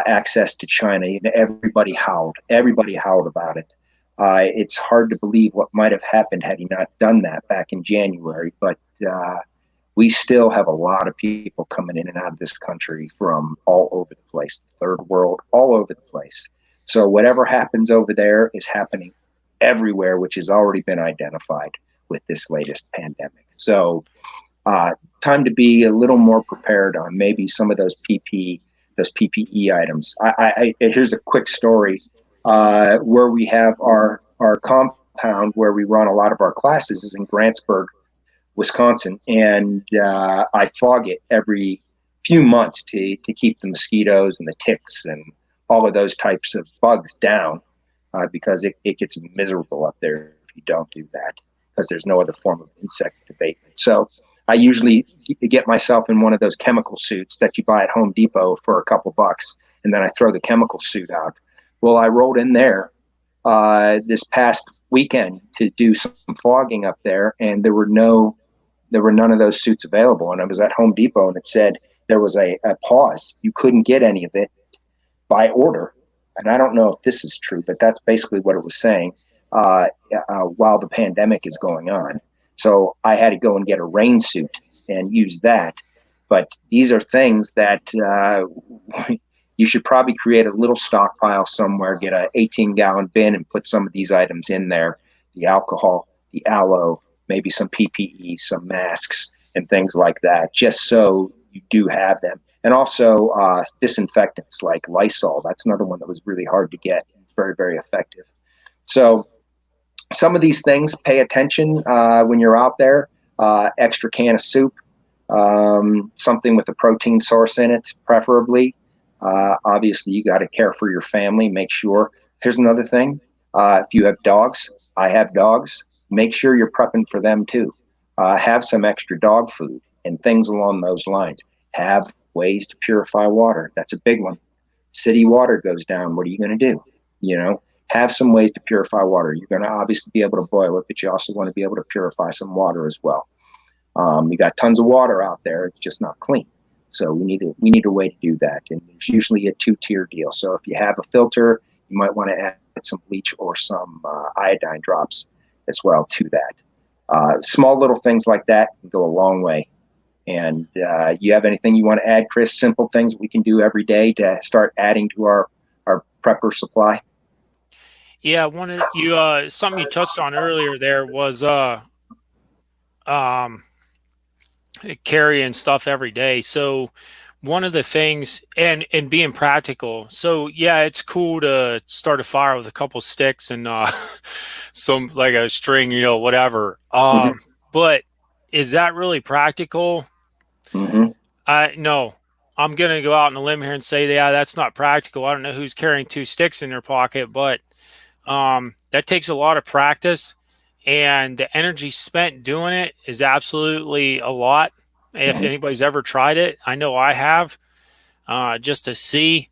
access to China. Everybody howled. Everybody howled about it. It's hard to believe what might have happened had he not done that back in January. But we still have a lot of people coming in and out of this country from all over the place, the third world, all over the place. So whatever happens over there is happening everywhere, which has already been identified with this latest pandemic. So time to be a little more prepared on maybe some of those PPE items. Here's a quick story where we have our compound where we run a lot of our classes is in Grantsburg, Wisconsin, and I fog it every few months to keep the mosquitoes and the ticks and all of those types of bugs down because it gets miserable up there if you don't do that because there's no other form of insect abatement. So I usually get myself in one of those chemical suits that you buy at Home Depot for a couple bucks, and then I throw the chemical suit out. Well, I rolled in there this past weekend to do some fogging up there, and there were none of those suits available. And I was at Home Depot, and it said there was a pause. You couldn't get any of it by order. And I don't know if this is true, but that's basically what it was saying while the pandemic is going on. So I had to go and get a rain suit and use that. But these are things that you should probably create a little stockpile somewhere, get a 18-gallon bin and put some of these items in there, the alcohol, the aloe, maybe some PPE, some masks, and things like that, just so you do have them. And also disinfectants like Lysol. That's another one that was really hard to get. It's very, very effective. So some of these things, pay attention when you're out there. Extra can of soup, something with a protein source in it, preferably. Obviously, you got to care for your family. Make sure. Here's another thing. If you have dogs, I have dogs. Make sure you're prepping for them too. Have some extra dog food and things along those lines. Have ways to purify water. That's a big one. City water goes down. What are you going to do? You know, have some ways to purify water. You're going to obviously be able to boil it, but you also want to be able to purify some water as well. We got tons of water out there. It's just not clean. So we need a way to do that. And there's usually a 2-tier deal. So if you have a filter, you might want to add some bleach or some iodine drops as well to that. Small little things like that can go a long way. And you have anything you want to add, Chris? Simple things we can do every day to start adding to our prepper supply? Yeah, one of you something you touched on earlier there was um carrying stuff every day. So one of the things and being practical. So yeah, it's cool to start a fire with a couple sticks and some like a string, whatever. Mm-hmm. But is that really practical? Mm-hmm. I no. I'm gonna go out on a limb here and say, yeah, that's not practical. I don't know who's carrying two sticks in their pocket, but that takes a lot of practice, and the energy spent doing it is absolutely a lot. If Mm-hmm. anybody's ever tried it, I know I have. Just to see,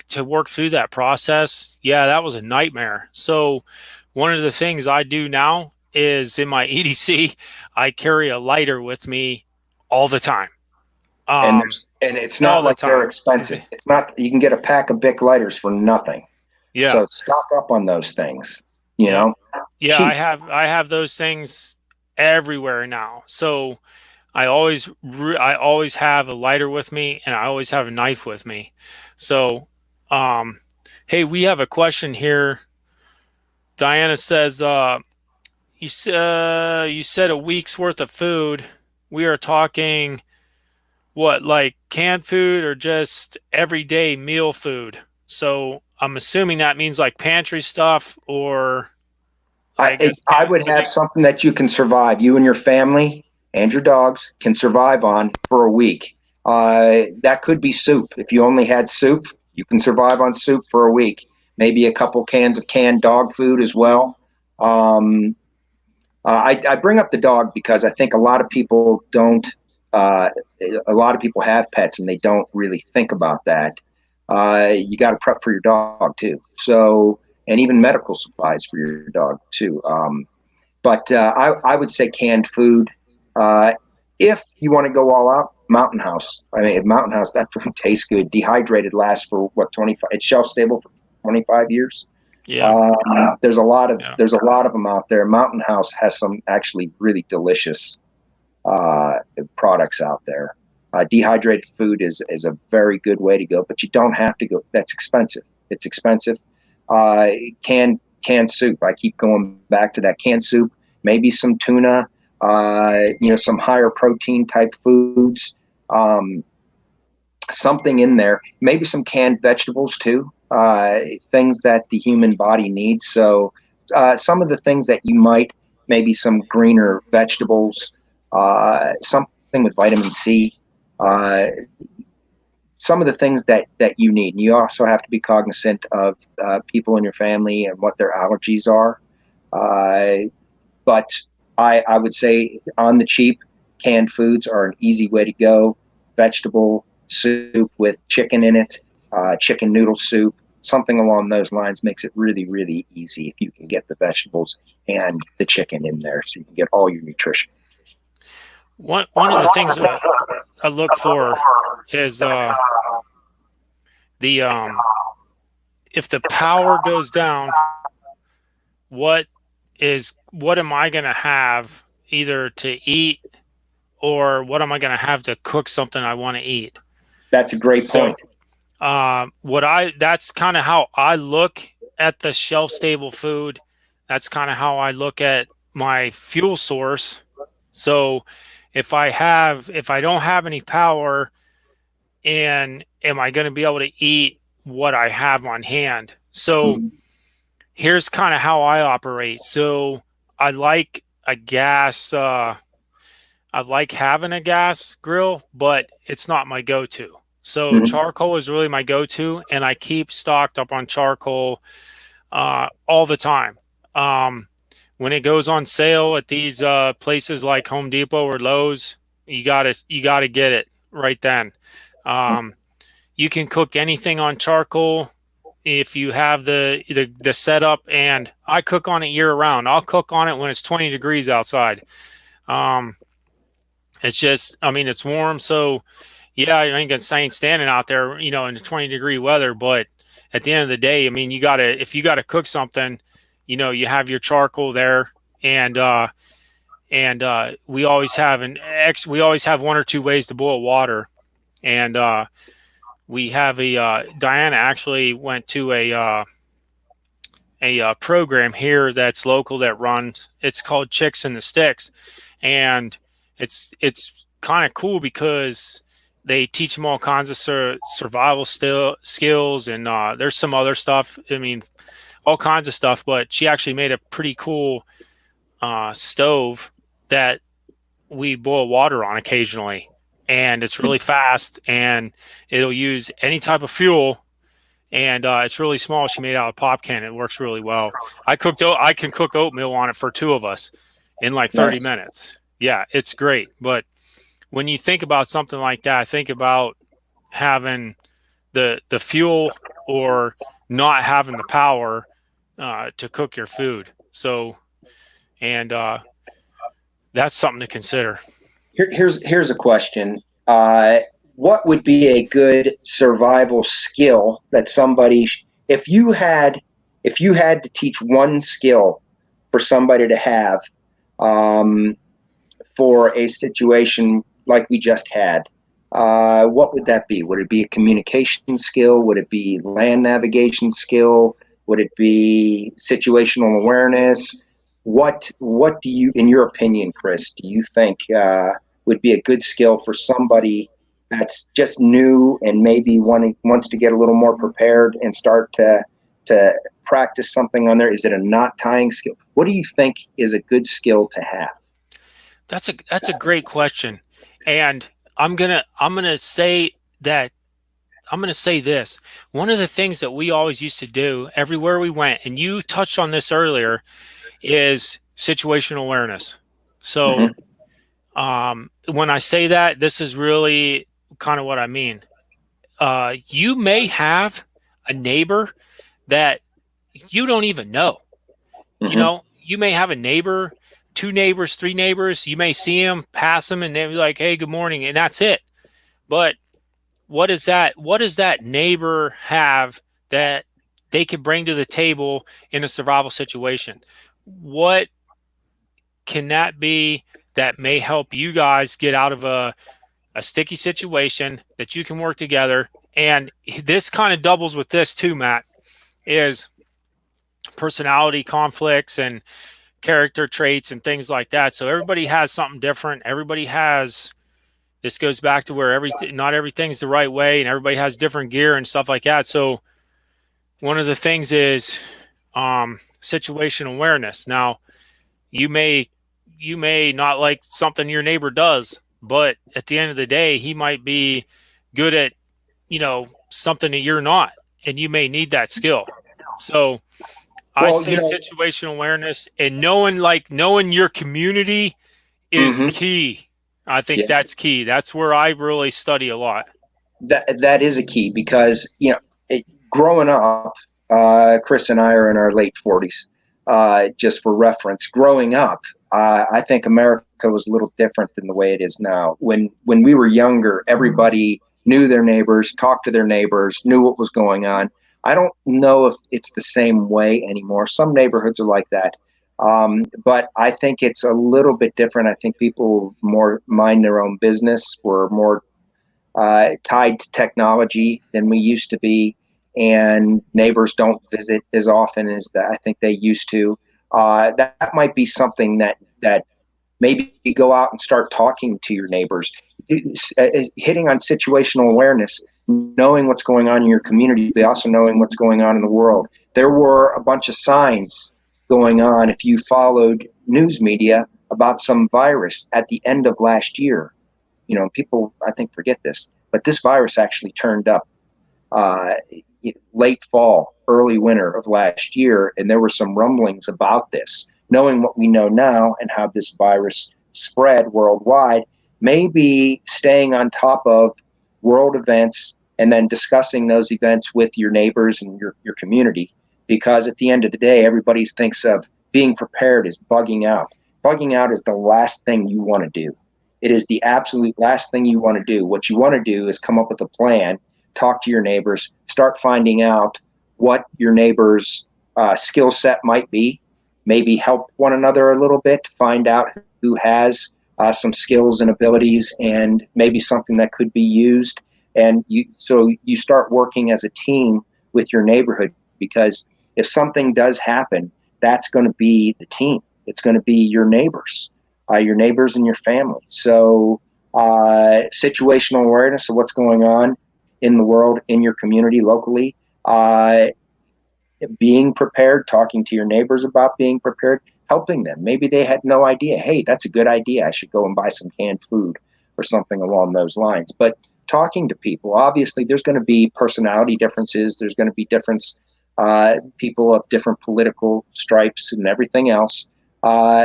to work through that process, yeah, that was a nightmare. So, one of the things I do now is in my EDC, I carry a lighter with me all the time. Um, And it's all not the like they're time. expensive. It's not, you can get a pack of Bic lighters for nothing. Yeah, So stock up on those things. You yeah, know, yeah. cheap. I have those things everywhere now. So I always have a lighter with me, and I always have a knife with me. So, um, hey, we have a question here. Diana says, you said a week's worth of food. We are talking what, like canned food or just everyday meal food? So I'm assuming that means like pantry stuff, or I guess I would have something that you can survive. You and your family and your dogs can survive on for a week. That could be soup. If you only had soup, you can survive on soup for a week. Maybe a couple cans of canned dog food as well. Um, I bring up the dog because I think a lot of people don't. Uh, a lot of people have pets and they don't really think about that. You got to prep for your dog too. So, and even medical supplies for your dog too. But I would say canned food. Uh, if you want to go all out, Mountain House. I mean, Mountain House, that food tastes good. Dehydrated lasts for what, 25? It's shelf stable for 25 years. yeah, yeah. There's a lot of them out there. Mountain House has some actually really delicious uh, products out there. Dehydrated food is a very good way to go, but you don't have to go. That's expensive. It's expensive. Uh, canned soup. I keep going back to that canned soup. Maybe some tuna. Some higher protein type foods. Something in there. Maybe some canned vegetables too. Things that the human body needs. So some of the things that you might, maybe some greener vegetables, something with vitamin C, uh, some of the things that you need. And you also have to be cognizant of people in your family and what their allergies are. Uh, but I would say on the cheap, canned foods are an easy way to go. Vegetable soup with chicken in it, chicken noodle soup, something along those lines makes it really, really easy if you can get the vegetables and the chicken in there so you can get all your nutrition. One of the things I look for is the if the power goes down, what what am I going to have either to eat, or what am I going to have to cook something I want to eat? That's a great So point. that's kind of how I look at the shelf stable food. That's kind of how I look at my fuel source. So if I don't have any power, and am I going to be able to eat what I have on hand? So Mhm. here's kind of how I operate. So I like a gas I like having a gas grill, but it's not my go-to. So Mhm. charcoal is really my go-to, and I keep stocked up on charcoal all the time. Um, when it goes on sale at these places like Home Depot or Lowe's, you gotta get it right then. Um, you can cook anything on charcoal if you have the setup, and I cook on it year round. I'll cook on it when it's 20 degrees outside. Um, it's just, I mean, it's warm, so yeah, I ain't standing out there, in the 20-degree weather. But at the end of the day, I mean, if you gotta cook something, you have your charcoal there, and we always have one or two ways to boil water, and we have Diana actually went to a program here that's local that runs. It's called Chicks in the Sticks, and it's kind of cool because they teach them all kinds of survival skills, and there's some other stuff. I mean, all kinds of stuff. But she actually made a pretty cool stove that we boil water on occasionally, and it's really fast, and it'll use any type of fuel, and it's really small. She made it out of pop can. It works really well. I can cook oatmeal on it for two of us in like 30 Nice. minutes. Yeah, it's great. But when you think about something like that, think about having the fuel, or not having the power to cook your food. So, and that's something to consider. Here's a question. What would be a good survival skill that somebody, if you had to teach one skill for somebody to have um, for a situation like we just had, what would that be? Would it be a communication skill? Would it be land navigation skill? Would it be situational awareness? What do you, in your opinion, Chris, do you think would be a good skill for somebody that's just new and maybe wants to get a little more prepared and start to practice something on there? Is it a knot tying skill? What do you think is a good skill to have? That's a great question, and I'm gonna say that I'm gonna say this. One of the things that we always used to do everywhere we went, and you touched on this earlier, is situational awareness. So Mm-hmm. when I say that, this is really kind of what I mean. You may have a neighbor that you don't even know. You Mm-hmm. know, you may have a neighbor, two neighbors, three neighbors. You may see them, pass them, and they're like, "Hey, good morning," and that's it. But what is that? What does that neighbor have that they could bring to the table in a survival situation? What can that be that may help you guys get out of a sticky situation that you can work together? And this kind of doubles with this too, Matt, is personality conflicts and character traits and things like that. So everybody has something different. Everybody has, this goes back to where everything, not everything's the right way, and everybody has different gear and stuff like that. So one of the things is situational awareness. Now, you may you may not like something your neighbor does, but at the end of the day, he might be good at, something that you're not, and you may need that skill. So I Well, say situational awareness and knowing your community is mm-hmm. key. I think Yeah, that's key. That's where I really study a lot. that is a key because growing up, Chris and I are in our late 40s. Just for reference, growing up, I think America was a little different than the way it is now. When we were younger, everybody knew their neighbors, talked to their neighbors, knew what was going on. I don't know if it's the same way anymore. Some neighborhoods are like that. But I think it's a little bit different. I think people more mind their own business. We're more tied to technology than we used to be, and neighbors don't visit as often as that I think they used to. That might be something that maybe you go out and start talking to your neighbors, hitting on situational awareness, knowing what's going on in your community, but also knowing what's going on in the world. There were a bunch of signs going on if you followed news media about some virus at the end of last year. People I think forget this, but this virus actually turned up uh, late fall, early winter of last year, and there were some rumblings about this. Knowing what we know now and how this virus spread worldwide, maybe staying on top of world events and then discussing those events with your neighbors and your community. Because at the end of the day, everybody thinks of being prepared as bugging out. Bugging out is the last thing you want to do. It is the absolute last thing you want to do. What you want to do is come up with a plan, talk to your neighbors, start finding out what your neighbor's skill set might be, maybe help one another a little bit, find out who has some skills and abilities and maybe something that could be used. And you start working as a team with your neighborhood, because if something does happen, that's going to be the team. It's going to be your neighbors and your family. So situational awareness of what's going on in the world, in your community, locally, uh, being prepared, talking to your neighbors about being prepared, helping them. Maybe they had no idea. Hey, that's a good idea. I should go and buy some canned food or something along those lines. But talking to people, obviously, there's going to be personality differences. There's going to be difference, people of different political stripes and everything else.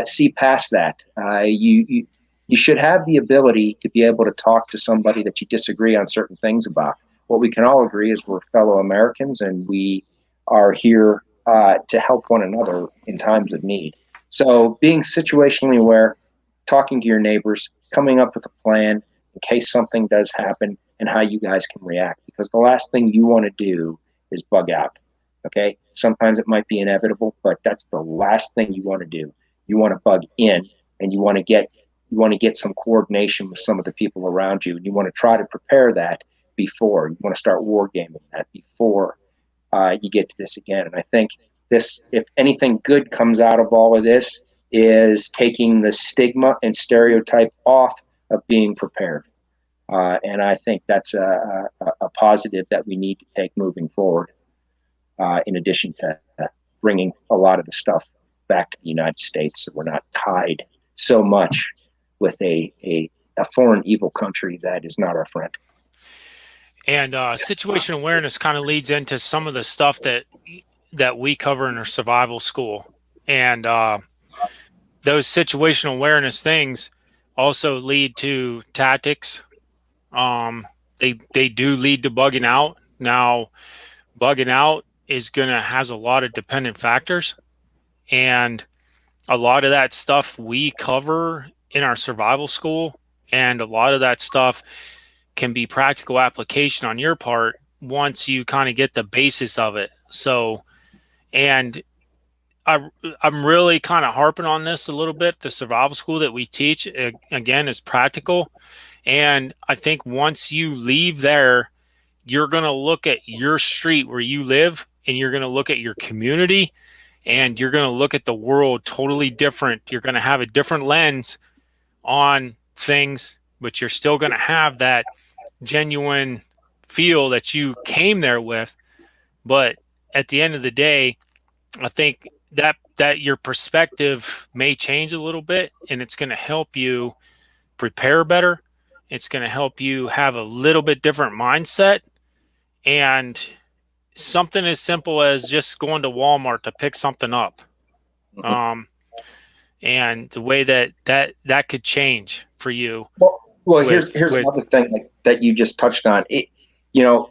See past that. You should have the ability to be able to talk to somebody that you disagree on certain things about. What we can all agree is we're fellow Americans and we are here to help one another in times of need. So being situationally aware, talking to your neighbors, coming up with a plan in case something does happen and how you guys can react. Because the last thing you want to do is bug out. Okay. Sometimes it might be inevitable, but that's the last thing you want to do. You want to bug in and you want to get some coordination with some of the people around you. And you want to try to prepare that before. You want to start war gaming that before you get to this again. And I think this, if anything good comes out of all of this, is taking the stigma and stereotype off of being prepared. And I think that's a positive that we need to take moving forward, in addition to bringing a lot of the stuff back to the United States so we're not tied so much with a foreign evil country that is not our friend. And situation awareness kind of leads into some of the stuff that we cover in our survival school. And those situational awareness things also lead to tactics. They do lead to bugging out. Now, bugging out is gonna has a lot of dependent factors, and a lot of that stuff we cover in our survival school, and a lot of that stuff can be practical application on your part once you kind of get the basis of it. So, and I'm really kind of harping on this a little bit. The survival school that we teach, again, is practical. And I think once you leave there, you're going to look at your street where you live, and you're going to look at your community, and you're going to look at the world totally different. You're going to have a different lens on things, but you're still going to have that genuine feel that you came there with. But at the end of the day, I think that your perspective may change a little bit, and it's going to help you prepare better. It's going to help you have a little bit different mindset, and something as simple as just going to Walmart to pick something up. Um, and the way that could change for you. Well, here's another thing that you just touched on. You know,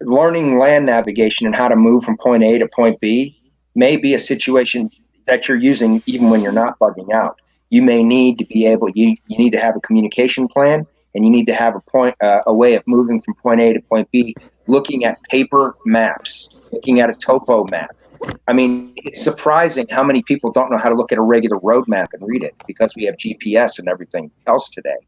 learning land navigation and how to move from point A to point B may be a situation that you're using even when you're not bugging out. You may need to be able, you need to have a communication plan, and you need to have a way of moving from point A to point B, looking at paper maps, looking at a topo map. I mean, it's surprising how many people don't know how to look at a regular road map and read it, because we have GPS and everything else today.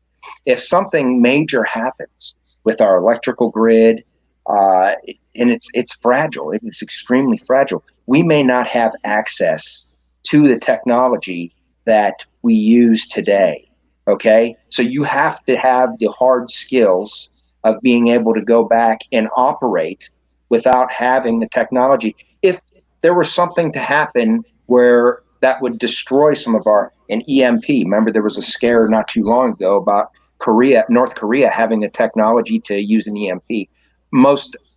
If something major happens with our electrical grid, and it's fragile, it's extremely fragile, we may not have access to the technology that we use today. Okay, so you have to have the hard skills of being able to go back and operate without having the technology. If there was something to happen where that would destroy some of an EMP. Remember, there was a scare not too long ago about North Korea having the technology to use an EMP.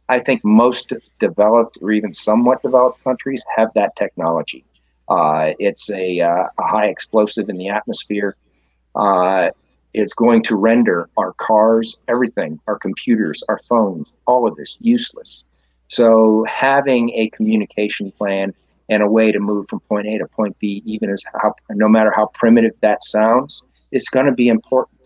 I think most developed or even somewhat developed countries have that technology. It's a high explosive in the atmosphere. It's going to render our cars, everything, our computers, our phones, all of this useless. So having a communication plan and a way to move from point A to point B, no matter how primitive that sounds, it's going to be important.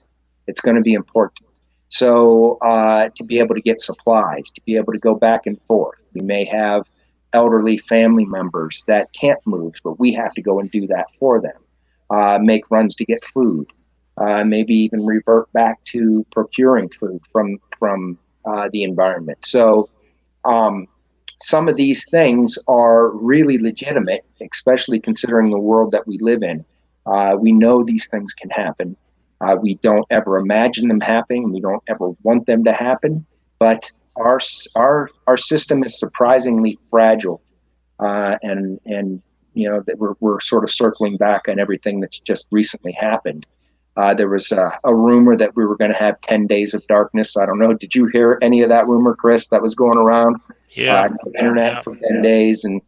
It's going to be important. So to be able to get supplies, to be able to go back and forth. We may have elderly family members that can't move, but we have to go and do that for them. Make runs to get food. Maybe even revert back to procuring food from the environment. So some of these things are really legitimate, especially considering the world that we live in. We know these things can happen. We don't ever imagine them happening. We don't ever want them to happen. But our system is surprisingly fragile, and you know that we're sort of circling back on everything that's just recently happened. There was a rumor that we were going to have 10 days of darkness. I don't know. Did you hear any of that rumor, Chris, that was going around? Yeah. On the internet for 10 days. And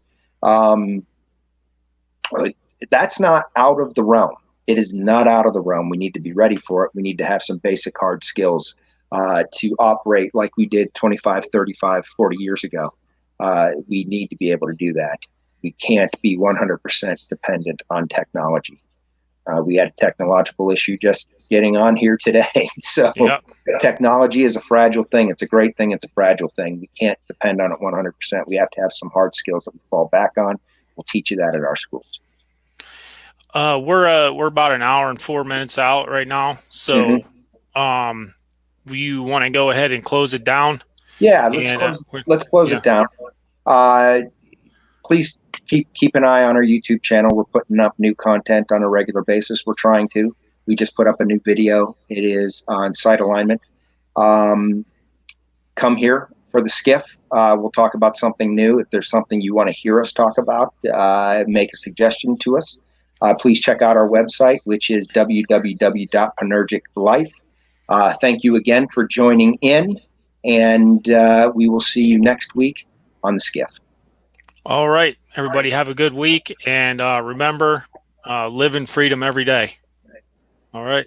that's not out of the realm. It is not out of the realm. We need to be ready for it. We need to have some basic hard skills to operate like we did 25, 35, 40 years ago. We need to be able to do that. We can't be 100% dependent on technology. We had a technological issue just getting on here today. So yep. Technology is a fragile thing. It's a great thing. It's a fragile thing. We can't depend on it 100%. We have to have some hard skills that we fall back on. We'll teach you that at our schools. We're about an hour and 4 minutes out right now. So you want to go ahead and close it down? Yeah, let's close it down. Please keep an eye on our YouTube channel. We're putting up new content on a regular basis. We're trying to. We just put up a new video. It is on sight alignment. Come here for the skiff. We'll talk about something new. If there's something you want to hear us talk about, make a suggestion to us. Please check out our website, which is www.panergiclife. Thank you again for joining in, and we will see you next week on the skiff. All right, everybody, have a good week, and remember, live in freedom every day. All right.